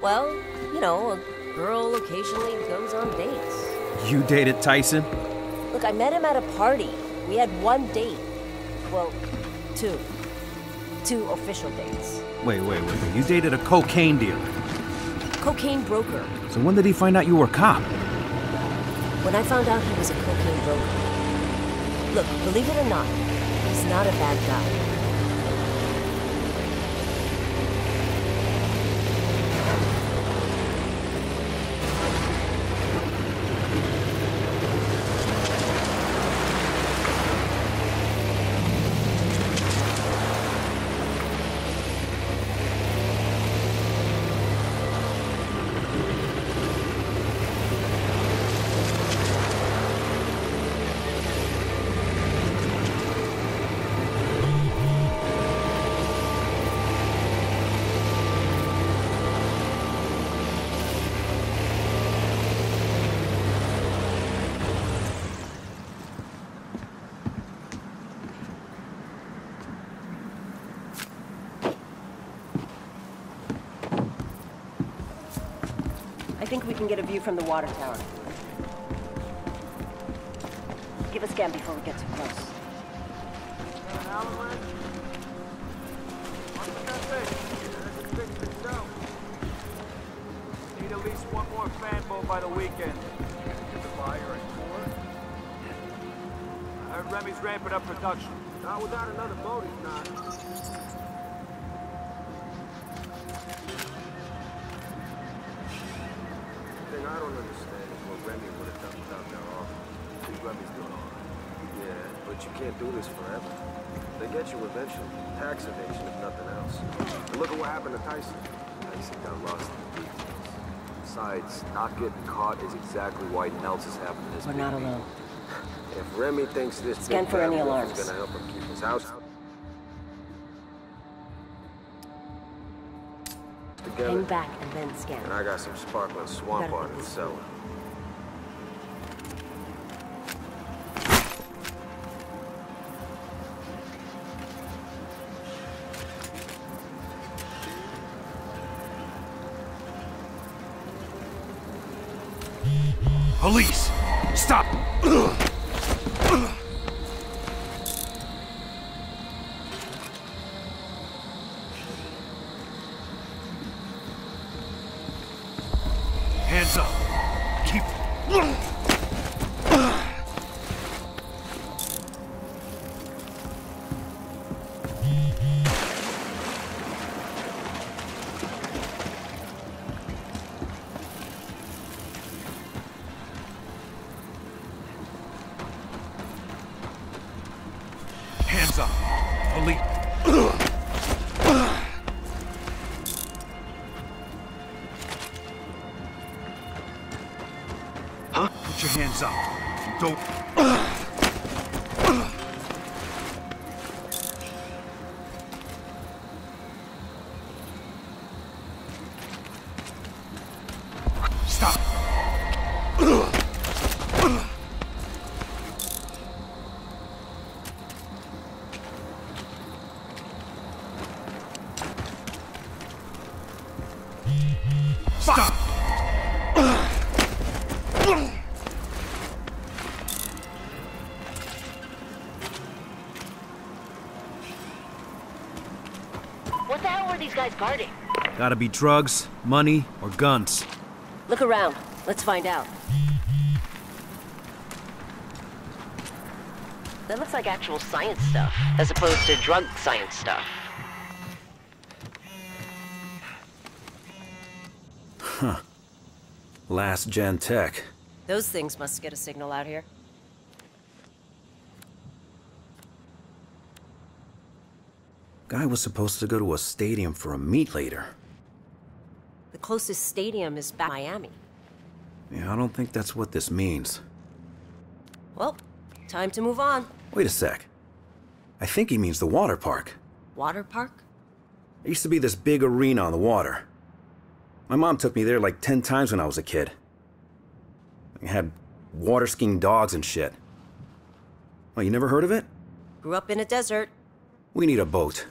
Well, you know, a girl occasionally goes on dates. You dated Tyson? Look, I met him at a party. We had one date. Well, two. Two official dates. Wait. You dated a cocaine dealer? Cocaine broker. So when did he find out you were a cop? When I found out he was a cocaine broker. Look, believe it or not, he's not a bad guy. I think we can get a view from the water tower. Give a scan before we get too close. Need at least one more fan boat by the weekend. Get the fire at 4? I heard Remy's ramping up production. Not without another boat, he's not. The thing I don't understand is what Remy would have done without their offer. I think Remy's doing all right. Yeah, but you can't do this forever. They get you eventually. Tax evasion, if nothing else. And look at what happened to Tyson. Tyson got lost in the details. Besides, not getting caught is exactly why Nels is having this. We're not alone. If Remy thinks this Scan for any alarms. is gonna help him keep his house together. Hang back and then scan. And I got some sparkling swamp art in the cellar. Police! Stop! Hands up! Keep... Hands up! Police! Huh? Put your hands up. Don't... Stop! Stop! What the hell were these guys guarding? Gotta be drugs, money, or guns. Look around. Let's find out. That looks like actual science stuff, as opposed to drug science stuff. Huh. Last gen tech. Those things must get a signal out here. Guy was supposed to go to a stadium for a meet later. The closest stadium is back in Miami. Yeah, I don't think that's what this means. Well, time to move on. Wait a sec. I think he means the water park. Water park? There used to be this big arena on the water. My mom took me there like 10 times when I was a kid. It had water skiing dogs and shit. Oh, you never heard of it? Grew up in a desert. We need a boat.